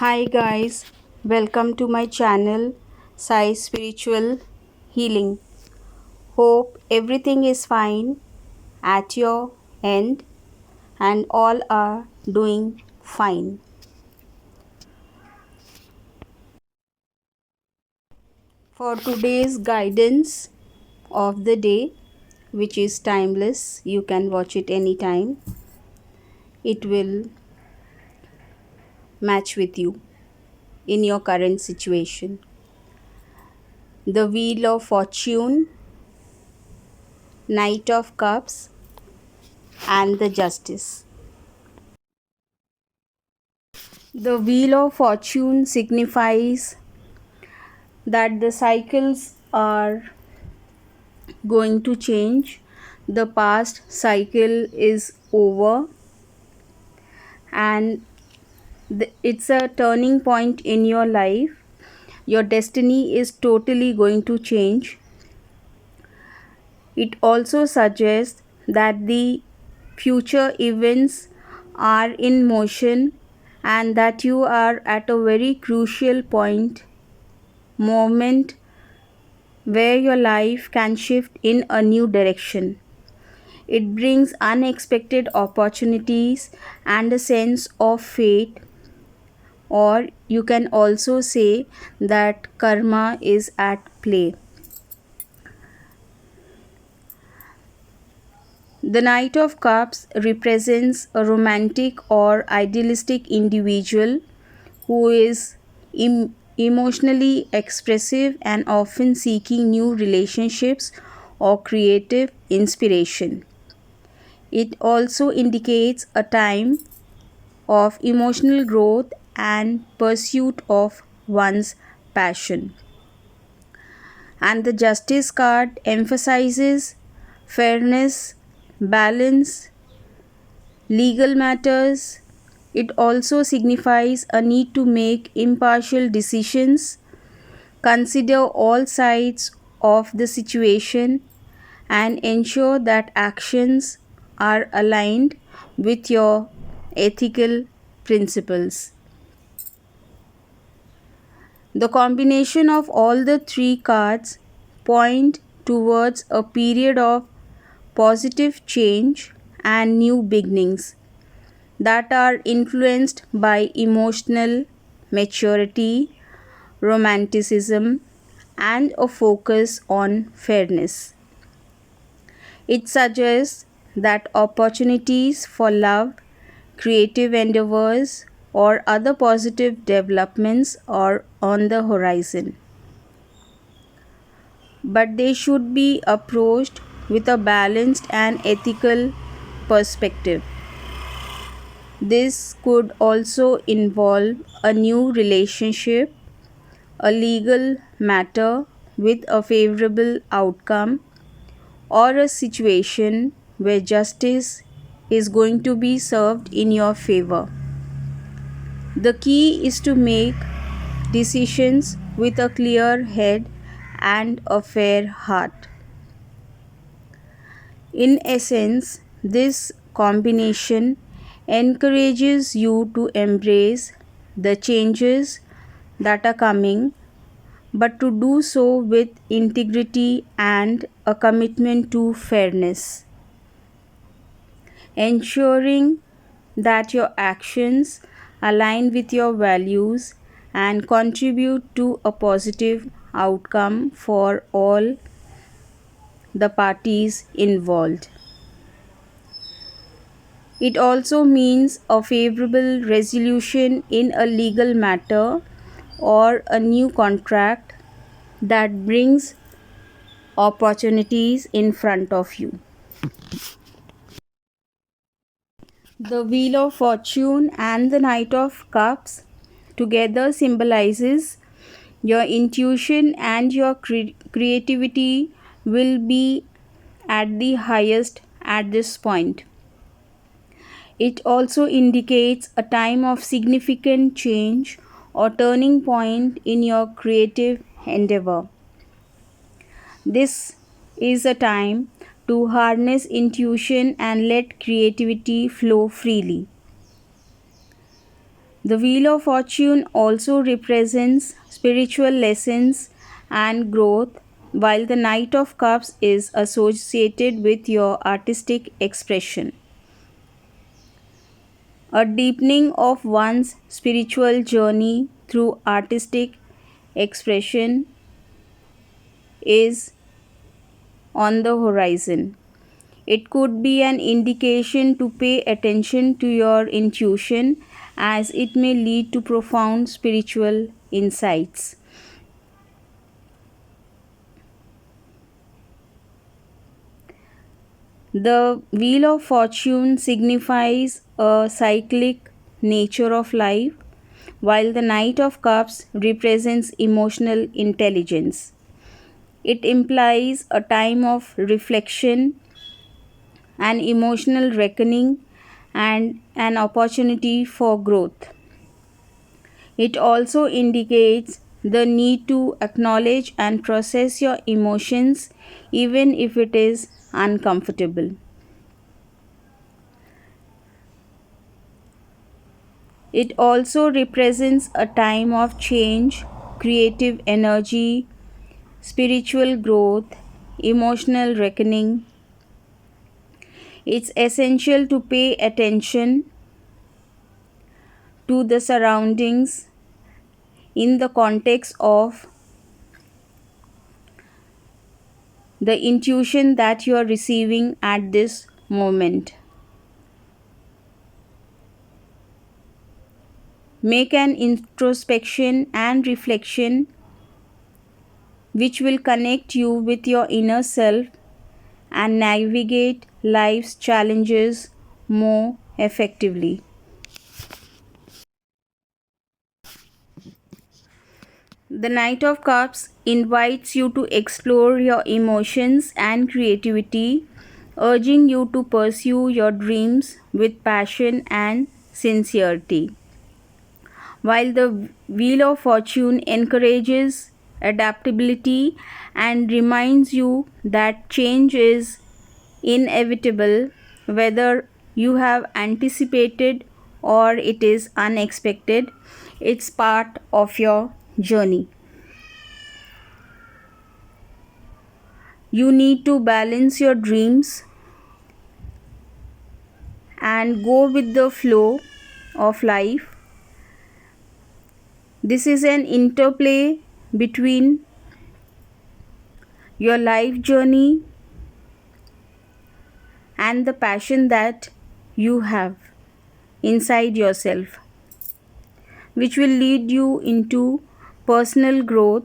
Hi guys, welcome to my channel Sai Spiritual Healing. Hope everything is fine at your end and all are doing fine. For today's guidance of the day, which is timeless, you can watch it anytime. It will match with you in your current situation. The Wheel of Fortune, Knight of Cups, and the Justice. The Wheel of Fortune signifies that the cycles are going to change. The past cycle is over and it's a turning point in your life. Your destiny is totally going to change. It also suggests that the future events are in motion and that you are at a very crucial moment where your life can shift in a new direction. It brings unexpected opportunities and a sense of fate, or you can also say that karma is at play. The Knight of Cups represents a romantic or idealistic individual who is emotionally expressive and often seeking new relationships or creative inspiration. It also indicates a time of emotional growth and pursuit of one's passion. And the Justice card emphasizes fairness, balance, legal matters. It also signifies a need to make impartial decisions, consider all sides of the situation, and ensure that actions are aligned with your ethical principles. The combination of all the three cards point towards a period of positive change and new beginnings that are influenced by emotional maturity, romanticism, and a focus on fairness. It suggests that opportunities for love, creative endeavors, or other positive developments are on the horizon. But they should be approached with a balanced and ethical perspective. This could also involve a new relationship, a legal matter with a favorable outcome, or a situation where justice is going to be served in your favor. The key is to make decisions with a clear head and a fair heart. In essence, this combination encourages you to embrace the changes that are coming, but to do so with integrity and a commitment to fairness, ensuring that your actions align with your values and contribute to a positive outcome for all the parties involved. It also means a favorable resolution in a legal matter or a new contract that brings opportunities in front of you. The Wheel of Fortune and the Knight of Cups together symbolizes your intuition and your creativity will be at the highest at this point. It also indicates a time of significant change or turning point in your creative endeavor. This is a time to harness intuition and let creativity flow freely. The Wheel of Fortune also represents spiritual lessons and growth, while the Knight of Cups is associated with your artistic expression. A deepening of one's spiritual journey through artistic expression is on the horizon. It could be an indication to pay attention to your intuition, as it may lead to profound spiritual insights. The Wheel of Fortune signifies a cyclic nature of life, while the Knight of Cups represents emotional intelligence. It implies a time of reflection, an emotional reckoning, and an opportunity for growth. It also indicates the need to acknowledge and process your emotions, even if it is uncomfortable. It also represents a time of change, creative energy, spiritual growth, emotional reckoning. It's essential to pay attention to the surroundings in the context of the intuition that you are receiving at this moment. Make an introspection and reflection which will connect you with your inner self and navigate life's challenges more effectively. The Knight of Cups invites you to explore your emotions and creativity, urging you to pursue your dreams with passion and sincerity. While the Wheel of Fortune encourages adaptability and reminds you that change is inevitable, whether you have anticipated or it is unexpected, it's part of your journey. You need to balance your dreams and go with the flow of life. This is an interplay between your life journey and the passion that you have inside yourself, which will lead you into personal growth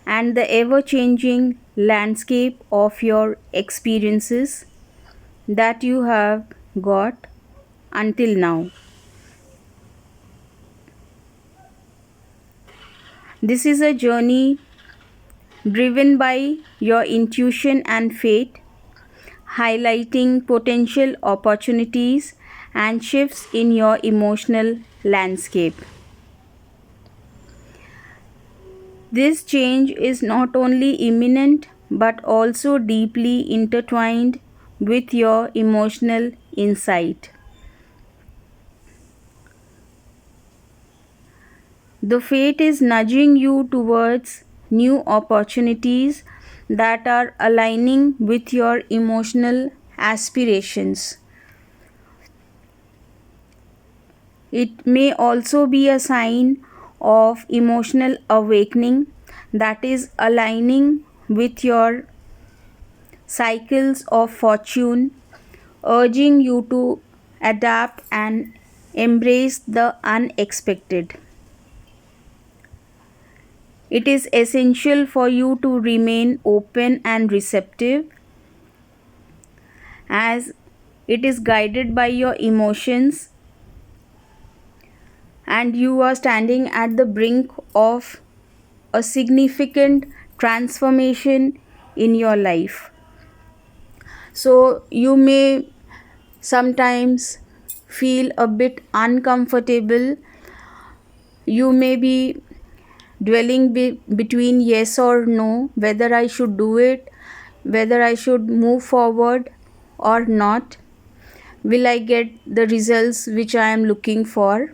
and the ever-changing landscape of your experiences that you have got until now. This is a journey driven by your intuition and faith, highlighting potential opportunities and shifts in your emotional landscape. This change is not only imminent but also deeply intertwined with your emotional insight. The fate is nudging you towards new opportunities that are aligning with your emotional aspirations. It may also be a sign of emotional awakening that is aligning with your cycles of fortune, urging you to adapt and embrace the unexpected. It is essential for you to remain open and receptive, as it is guided by your emotions and you are standing at the brink of a significant transformation in your life. So you may sometimes feel a bit uncomfortable. You may be dwelling between yes or no, whether I should do it, whether I should move forward or not. Will I get the results which I am looking for?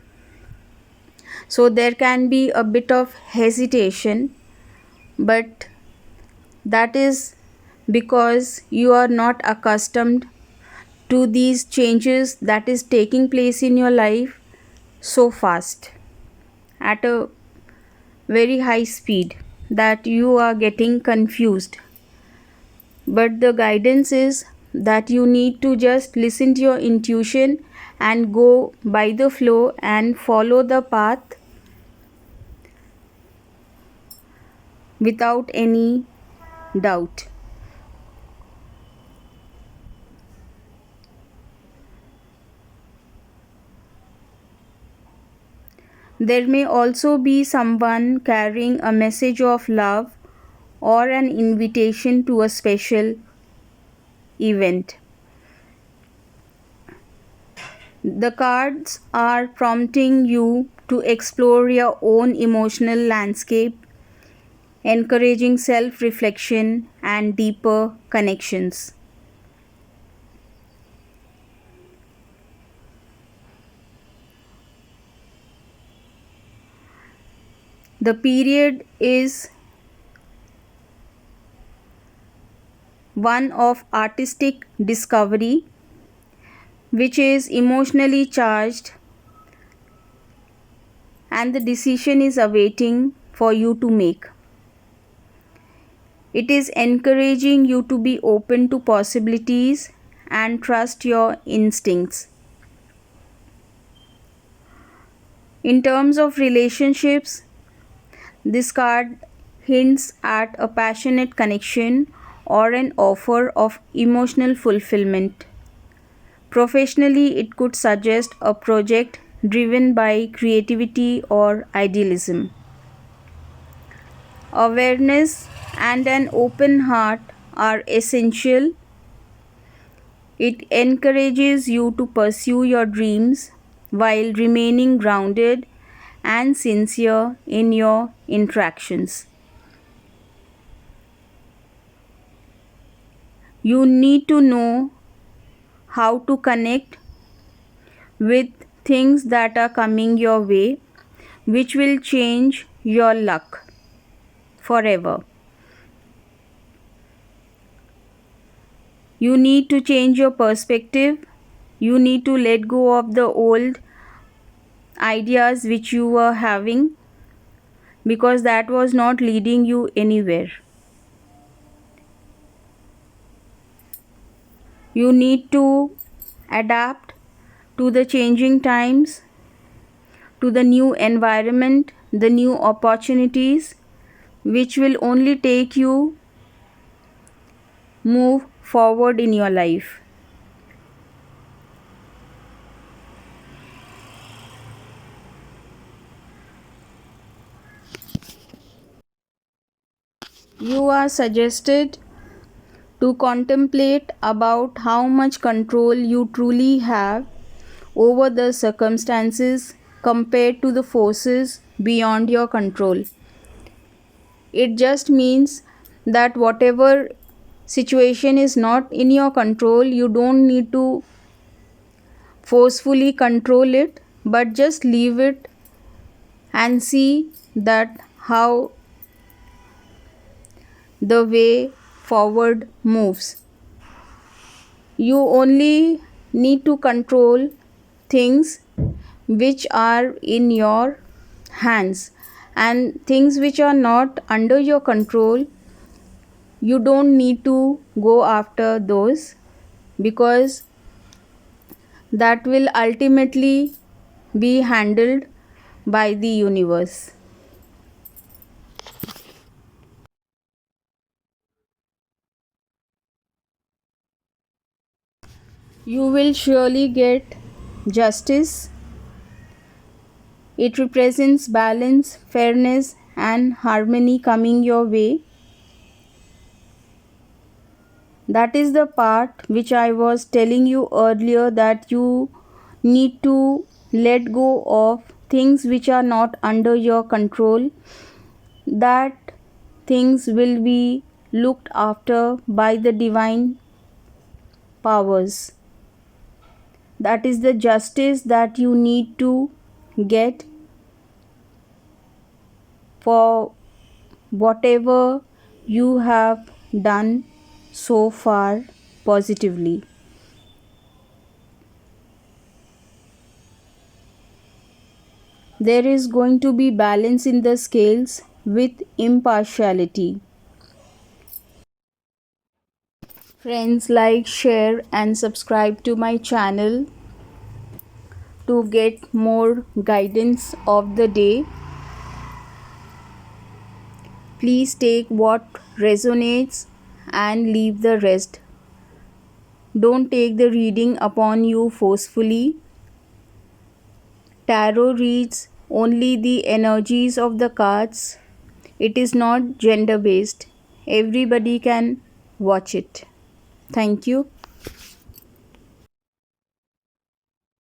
So there can be a bit of hesitation, but that is because you are not accustomed to these changes that is taking place in your life so fast, at a very high speed, that you are getting confused. But the guidance is that you need to just listen to your intuition and go by the flow and follow the path without any doubt. There may also be someone carrying a message of love or an invitation to a special event. The cards are prompting you to explore your own emotional landscape, encouraging self reflection and deeper connections. The period is one of artistic discovery, which is emotionally charged, and the decision is awaiting for you to make. It is encouraging you to be open to possibilities and trust your instincts. In terms of relationships, this card hints at a passionate connection or an offer of emotional fulfillment. Professionally, it could suggest a project driven by creativity or idealism. Awareness and an open heart are essential. It encourages you to pursue your dreams while remaining grounded and sincere in your interactions. You need to know how to connect with things that are coming your way, which will change your luck forever. You need to change your perspective. You need to let go of the old ideas which you were having, because that was not leading you anywhere. You need to adapt to the changing times, to the new environment, the new opportunities, which will only take you move forward in your life. You are suggested to contemplate about how much control you truly have over the circumstances compared to the forces beyond your control. It just means that whatever situation is not in your control, you don't need to forcefully control it, but just leave it and see that how the way forward moves. You only need to control things which are in your hands, and things which are not under your control, you don't need to go after those, because that will ultimately be handled by the universe. You will surely get justice. It represents balance, fairness, and harmony coming your way. That is the part which I was telling you earlier, that you need to let go of things which are not under your control, that things will be looked after by the divine powers. That is the justice that you need to get for whatever you have done so far positively. There is going to be balance in the scales with impartiality. Friends, like, share, and subscribe to my channel to get more guidance of the day. Please take what resonates and leave the rest. Don't take the reading upon you forcefully. Tarot reads only the energies of the cards. It is not gender based. Everybody can watch it. Thank you.